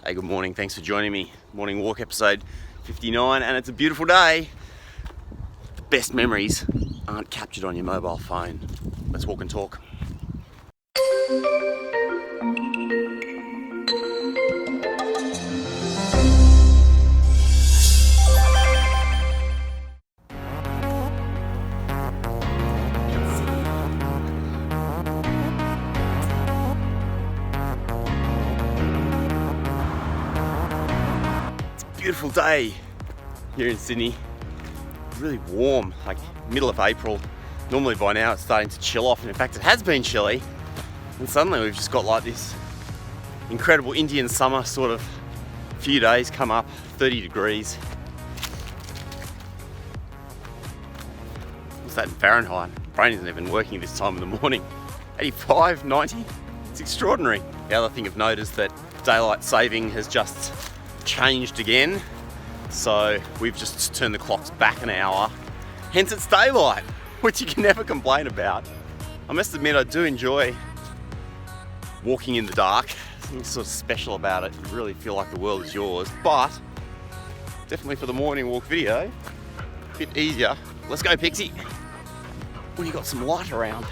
Hey, good morning. Thanks for joining me. Morning walk episode 59, and it's a beautiful day. The best memories aren't captured on your mobile phone. Let's walk and talk. Beautiful day here in Sydney. Really warm, like middle of April. Normally by now it's starting to chill off, and in fact it has been chilly. And suddenly we've just got like this incredible Indian summer sort of few days come up, 30 degrees. What's that in Fahrenheit? Brain isn't even working this time of the morning. 85, 90, it's extraordinary. The other thing of note is that daylight saving has just changed again, so we've just turned the clocks back an hour, hence it's daylight, which you can never complain about. I must admit I do enjoy walking in the dark. Something sort of special about it. You really feel like the world is yours, but definitely for the morning walk video, a bit easier. Let's go, Pixie, when you got some light around.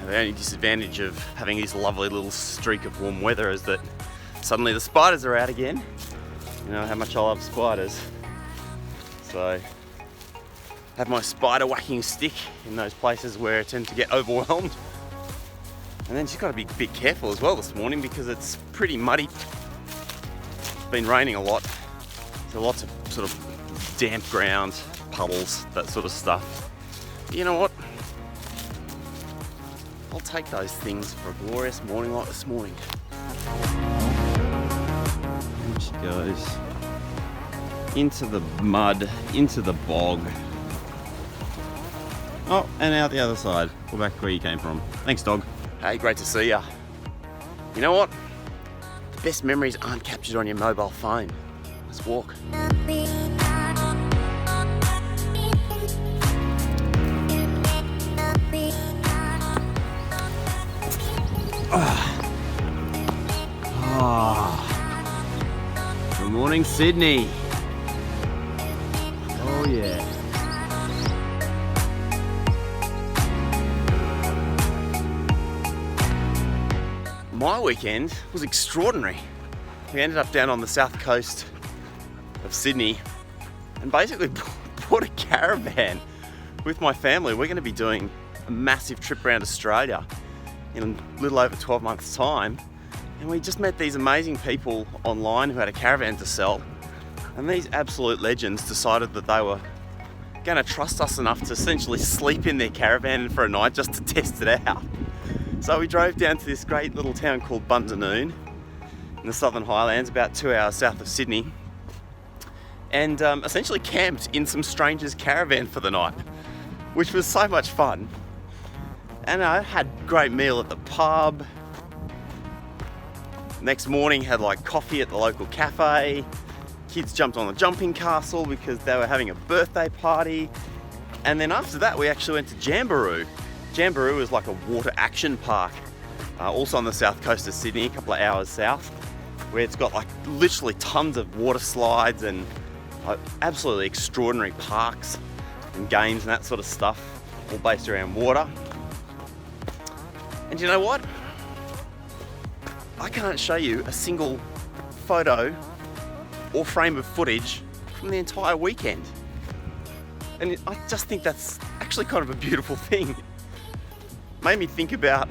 Now, the only disadvantage of having this lovely little streak of warm weather is that suddenly the spiders are out again. You know how much I love spiders. So I have my spider whacking stick in those places where I tend to get overwhelmed. And then just got to be a bit careful as well this morning because it's pretty muddy. It's been raining a lot. So lots of sort of damp ground, puddles, that sort of stuff. But you know what? I'll take those things for a glorious morning like this morning. There she goes. Into the mud, into the bog. Oh, and out the other side. Go back where you came from. Thanks, dog. Hey, great to see ya. You know what? The best memories aren't captured on your mobile phone. Let's walk. Good morning, Sydney. Oh yeah. My weekend was extraordinary. We ended up down on the south coast of Sydney and basically bought a caravan with my family. We're going to be doing a massive trip around Australia in a little over 12 months' time. And we just met these amazing people online who had a caravan to sell. And these absolute legends decided that they were going to trust us enough to essentially sleep in their caravan for a night just to test it out. So we drove down to this great little town called Bundanoon in the Southern Highlands, about 2 hours south of Sydney, and essentially camped in some stranger's caravan for the night, which was so much fun. And I had a great meal at the pub. Next morning had like coffee at the local cafe. Kids jumped on the jumping castle because they were having a birthday party. And then after that we actually went to Jamboree. Jamboree is like a water action park, also on the south coast of Sydney, a couple of hours south, where it's got like literally tons of water slides and absolutely extraordinary parks and games and that sort of stuff, all based around water. And you know what? I can't show you a single photo or frame of footage from the entire weekend. And I just think that's actually kind of a beautiful thing. Made me think about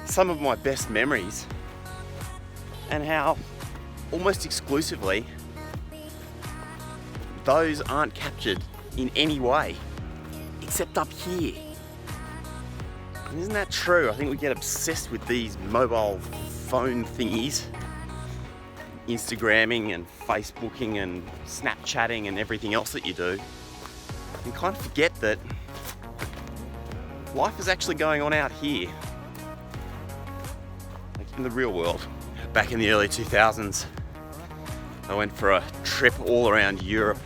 some of my best memories and how almost exclusively those aren't captured in any way except up here. And isn't that true? I think we get obsessed with these mobile phone thingies, Instagramming and Facebooking and Snapchatting and everything else that you do, and kind of forget that life is actually going on out here, like in the real world. Back in the early 2000s, I went for a trip all around Europe,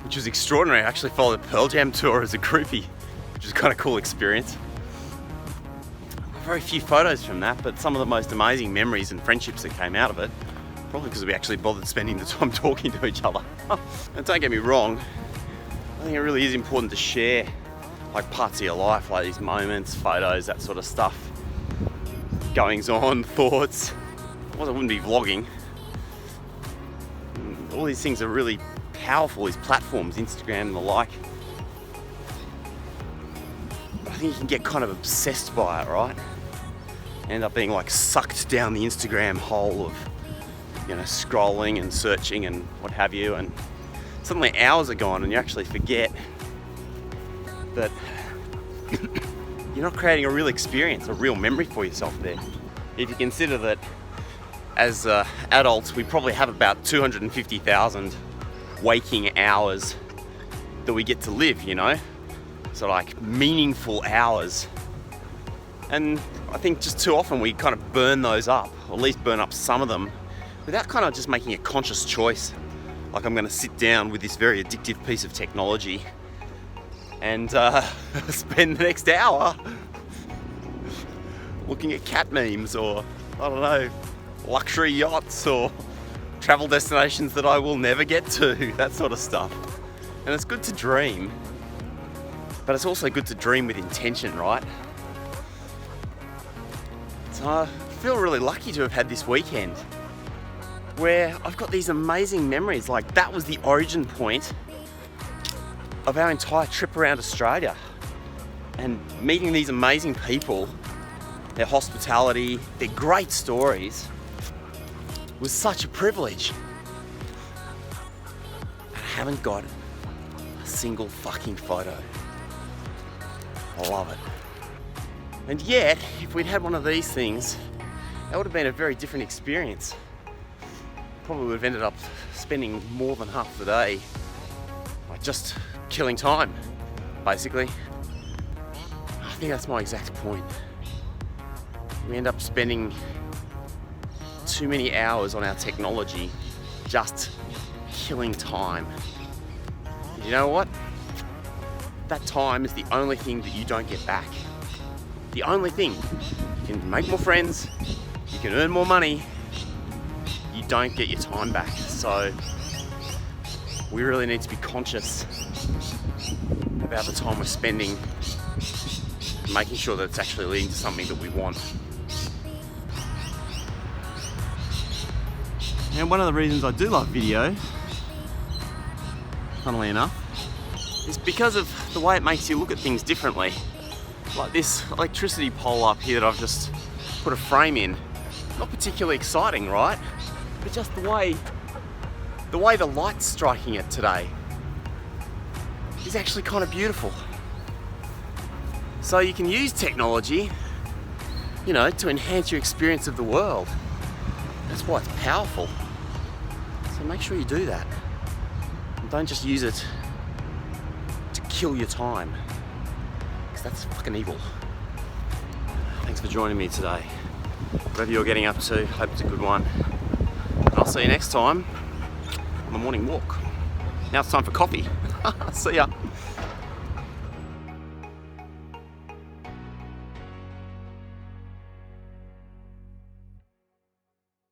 which was extraordinary. I actually followed the Pearl Jam tour as a groupie, which was kind of a cool experience. very few photos from that, but some of the most amazing memories and friendships that came out of it. Probably because we actually bothered spending the time talking to each other. And don't get me wrong, I think it really is important to share like parts of your life, like these moments, photos, that sort of stuff. Goings on, thoughts. Otherwise I wouldn't be vlogging. All these things are really powerful, these platforms, Instagram and the like. But I think you can get kind of obsessed by it, right? End up being like sucked down the Instagram hole of, you know, scrolling and searching and what have you, and suddenly hours are gone and you actually forget that you're not creating a real experience, a real memory for yourself there. If you consider that as adults, we probably have about 250,000 waking hours that we get to live, you know? So like meaningful hours. And I think just too often we kind of burn those up, or at least burn up some of them, without kind of just making a conscious choice. Like, I'm gonna sit down with this very addictive piece of technology and spend the next hour looking at cat memes, or I don't know, luxury yachts or travel destinations that I will never get to, that sort of stuff. And it's good to dream, but it's also good to dream with intention, right? So I feel really lucky to have had this weekend where I've got these amazing memories. Like, that was the origin point of our entire trip around Australia, and meeting these amazing people, their hospitality, their great stories was such a privilege. I haven't got a single fucking photo. I love it. And yet, if we'd had one of these things, that would have been a very different experience. Probably would have ended up spending more than half the day like just killing time, basically. I think that's my exact point. We end up spending too many hours on our technology just killing time. And you know what? That time is the only thing that you don't get back. The only thing. You can make more friends, you can earn more money, you don't get your time back. So we really need to be conscious about the time we're spending, making sure that it's actually leading to something that we want. And one of the reasons I do love video, funnily enough, is because of the way it makes you look at things differently. Like this electricity pole up here that I've just put a frame in. Not particularly exciting, right? But just the way the light's striking it today is actually kind of beautiful. So you can use technology, you know, to enhance your experience of the world. That's why it's powerful. So make sure you do that. And don't just use it to kill your time, because that's fucking evil. Thanks for joining me today. Whatever you're getting up to, hope it's a good one. And I'll see you next time on the morning walk. Now it's time for coffee. See ya.